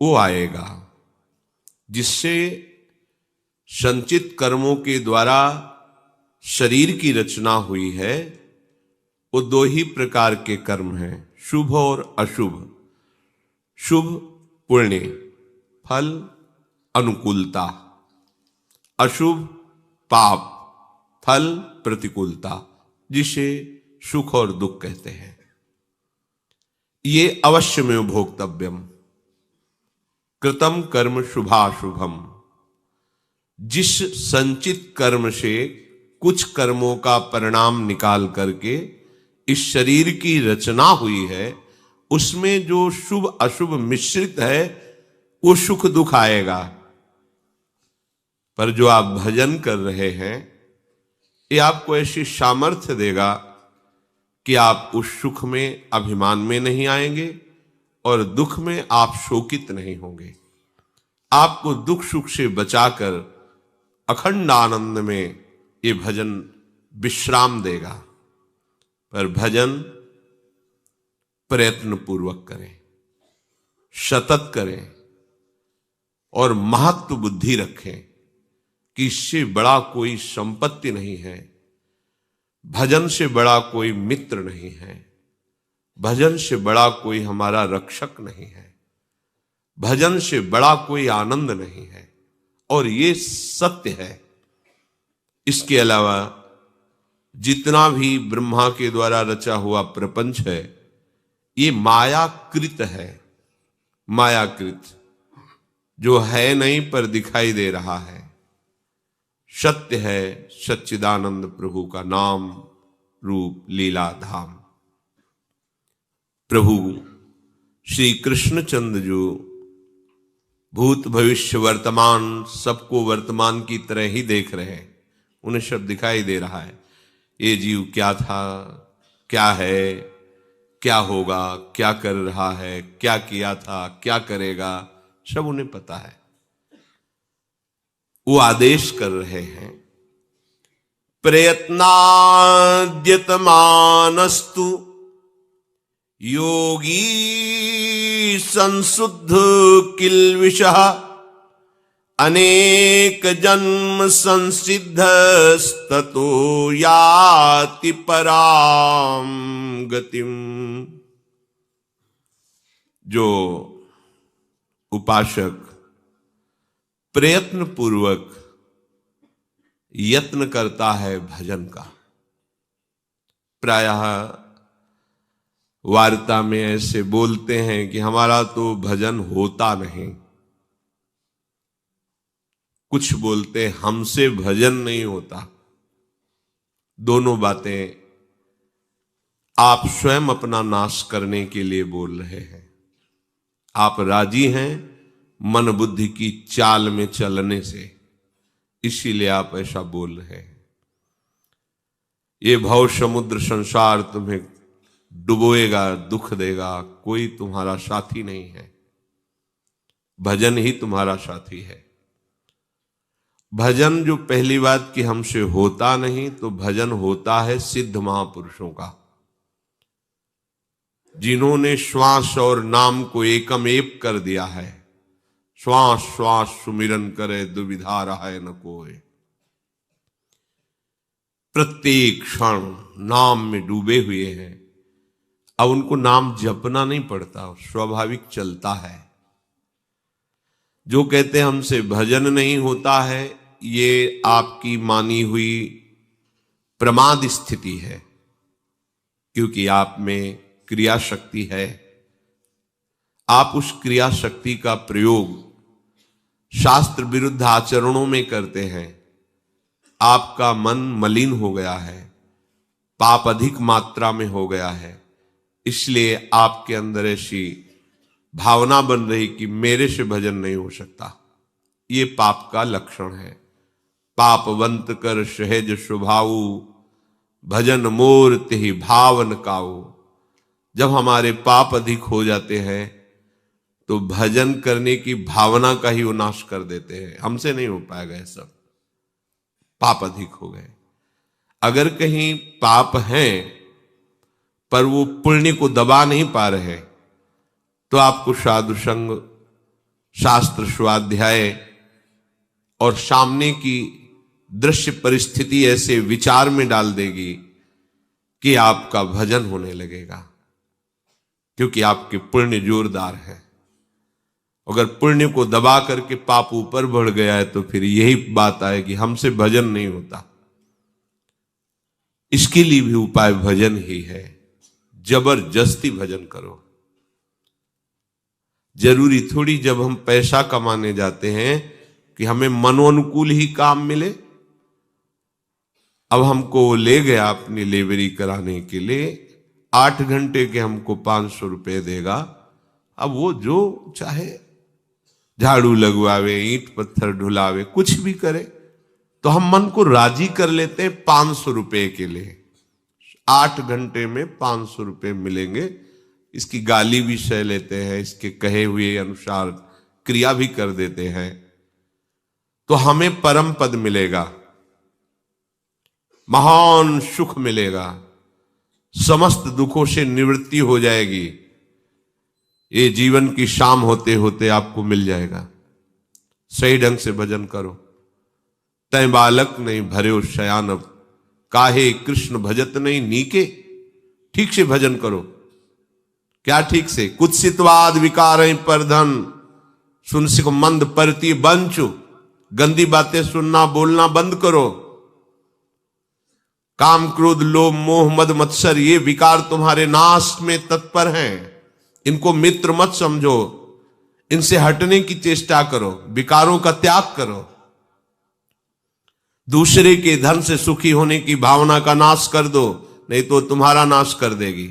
वो आएगा जिससे संचित कर्मों के द्वारा शरीर की रचना हुई है। वो दो ही प्रकार के कर्म हैं, शुभ और अशुभ। शुभ पुण्य फल अनुकूलता, अशुभ पाप फल प्रतिकूलता, जिसे सुख और दुख कहते हैं। ये अवश्य में भोक्तव्यम कृतम कर्म शुभाशुभम। जिस संचित कर्म से कुछ कर्मों का परिणाम निकाल करके इस शरीर की रचना हुई है, उसमें जो शुभ अशुभ मिश्रित है वो सुख दुख आएगा। पर जो आप भजन कर रहे हैं, ये आपको ऐसी सामर्थ्य देगा कि आप उस सुख में अभिमान में नहीं आएंगे और दुख में आप शोकित नहीं होंगे। आपको दुख सुख से बचाकर अखंड आनंद में ये भजन विश्राम देगा। पर भजन प्रयत्न पूर्वक करें, सतत करें और महत्व बुद्धि रखें कि इससे बड़ा कोई संपत्ति नहीं है, भजन से बड़ा कोई मित्र नहीं है, भजन से बड़ा कोई हमारा रक्षक नहीं है, भजन से बड़ा कोई आनंद नहीं है। और ये सत्य है। इसके अलावा जितना भी ब्रह्मा के द्वारा रचा हुआ प्रपंच है, ये मायाकृत है। मायाकृत जो है नहीं पर दिखाई दे रहा है, सत्य है सच्चिदानंद प्रभु का नाम रूप लीला धाम। प्रभु श्री कृष्णचंद्र जो भूत भविष्य वर्तमान सबको वर्तमान की तरह ही देख रहे हैं, उन्हें सब दिखाई दे रहा है। ये जीव क्या था, क्या है, क्या होगा, क्या कर रहा है, क्या किया था, क्या करेगा, सब उन्हें पता है। वो आदेश कर रहे हैं, प्रयत्नाद्यतमानस्तु योगी संशुद्ध किल्विषः अनेक जन्म संसिद्धस्ततो याति पराम गतिम। जो उपासक प्रयत्न पूर्वक यत्न करता है भजन का, प्रायः वार्ता में ऐसे बोलते हैं कि हमारा तो भजन होता नहीं, कुछ बोलते हमसे भजन नहीं होता। दोनों बातें आप स्वयं अपना नाश करने के लिए बोल रहे हैं। आप राजी हैं मन बुद्धि की चाल में चलने से, इसीलिए आप ऐसा बोल रहे हैं। ये भव समुद्र संसार तुम्हें डुबोएगा, दुख देगा, कोई तुम्हारा साथी नहीं है, भजन ही तुम्हारा साथी है। भजन जो पहली बात कि हमसे होता नहीं, तो भजन होता है सिद्ध महापुरुषों का, जिन्होंने श्वास और नाम को एकम एक कर दिया है। श्वास श्वास सुमिरन करे दुविधा रहाय न कोय। प्रत्येक क्षण नाम में डूबे हुए हैं। अब उनको नाम जपना नहीं पड़ता, स्वाभाविक चलता है। जो कहते हैं हमसे भजन नहीं होता है, ये आपकी मानी हुई प्रमाद स्थिति है, क्योंकि आप में क्रिया शक्ति है। आप उस क्रिया शक्ति का प्रयोग शास्त्र विरुद्ध आचरणों में करते हैं। आपका मन मलिन हो गया है, पाप अधिक मात्रा में हो गया है, इसलिए आपके अंदर ऐसी भावना बन रही कि मेरे से भजन नहीं हो सकता। ये पाप का लक्षण है। पापवंत कर सहज स्वभाऊ, भजन मोर तिहि भावन काऊ। जब हमारे पाप अधिक हो जाते हैं तो भजन करने की भावना का ही वो नाश कर देते हैं। हमसे नहीं हो पाएगा ये सब, पाप अधिक हो गए। अगर कहीं पाप हैं पर वो पुण्य को दबा नहीं पा रहे, तो आपको साधु संग शास्त्र स्वाध्याय और सामने की दृश्य परिस्थिति ऐसे विचार में डाल देगी कि आपका भजन होने लगेगा, क्योंकि आपके पुण्य जोरदार है। अगर पुण्य को दबा करके पाप ऊपर बढ़ गया है तो फिर यही बात आएगी, हमसे भजन नहीं होता। इसके लिए भी उपाय भजन ही है। जबरदस्ती भजन करो। जरूरी थोड़ी जब हम पैसा कमाने जाते हैं कि हमें मनोनुकूल ही काम मिले। अब हमको ले गया अपनी लेबरी कराने के लिए, 8 घंटे के हमको 500 रुपए देगा। अब वो जो चाहे झाड़ू लगवावे, ईंट पत्थर ढुलावे, कुछ भी करे, तो हम मन को राजी कर लेते हैं 500 रुपए के लिए। 8 घंटे में 500 रुपए मिलेंगे, इसकी गाली भी सह लेते हैं, इसके कहे हुए अनुसार क्रिया भी कर देते हैं, तो हमें परम पद मिलेगा, महान सुख मिलेगा, समस्त दुखों से निवृत्ति हो जाएगी। ये जीवन की शाम होते होते आपको मिल जाएगा। सही ढंग से भजन करो। तय बालक नहीं भर्यो शयानब, काहे कृष्ण भजत नहीं नीके। ठीक से भजन करो। क्या ठीक से? कुत्सितवाद विकार परधन, सुन सिख मंद परती बंचु। गंदी बातें सुनना बोलना बंद करो। काम क्रोध लोभ मोह मद मत्सर, ये विकार तुम्हारे नाश में तत्पर हैं। इनको मित्र मत समझो, इनसे हटने की चेष्टा करो, विकारों का त्याग करो। दूसरे के धन से सुखी होने की भावना का नाश कर दो, नहीं तो तुम्हारा नाश कर देगी।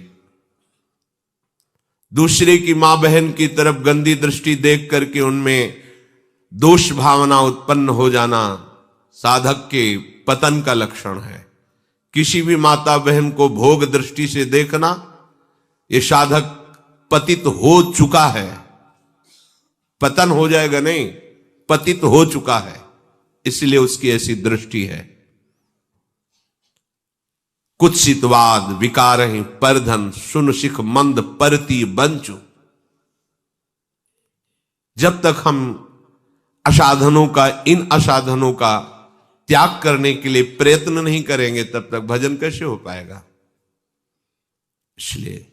दूसरे की मां बहन की तरफ गंदी दृष्टि देख करके उनमें दोष भावना उत्पन्न हो जाना साधक के पतन का लक्षण है। किसी भी माता बहन को भोग दृष्टि से देखना, ये साधक पतित हो चुका है। पतन हो जाएगा नहीं, पतित हो चुका है, इसलिए उसकी ऐसी दृष्टि है। कुत्सितवाद विकार ही परधन, सुन सिख मंद परती बंचु। जब तक हम असाधनों का, इन असाधनों का त्याग करने के लिए प्रयत्न नहीं करेंगे, तब तक भजन कैसे हो पाएगा? इसलिए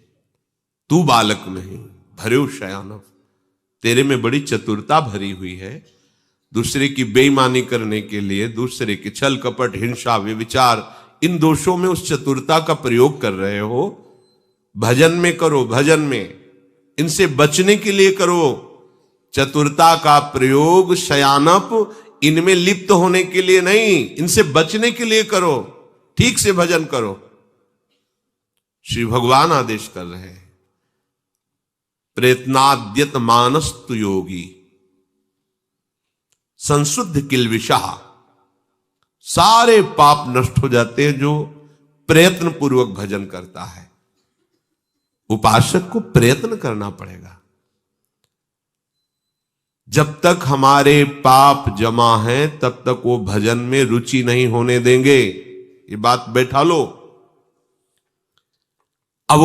तू बालक नहीं भर्यो शयानव, तेरे में बड़ी चतुरता भरी हुई है। दूसरे की बेईमानी करने के लिए, दूसरे के छल कपट हिंसा व्यभिचार, इन दोषों में उस चतुरता का प्रयोग कर रहे हो। भजन में करो, भजन में इनसे बचने के लिए करो। चतुरता का प्रयोग शयानप इनमें लिप्त होने के लिए नहीं, इनसे बचने के लिए करो। ठीक से भजन करो। श्री भगवान आदेश कर रहे हैं, प्रयत्नाद्यत मानस्तु योगी संशुद्ध किलविषः। सारे पाप नष्ट हो जाते हैं जो प्रयत्न पूर्वक भजन करता है। उपासक को प्रयत्न करना पड़ेगा। जब तक हमारे पाप जमा हैं तब तक वो भजन में रुचि नहीं होने देंगे। ये बात बैठा लो। अब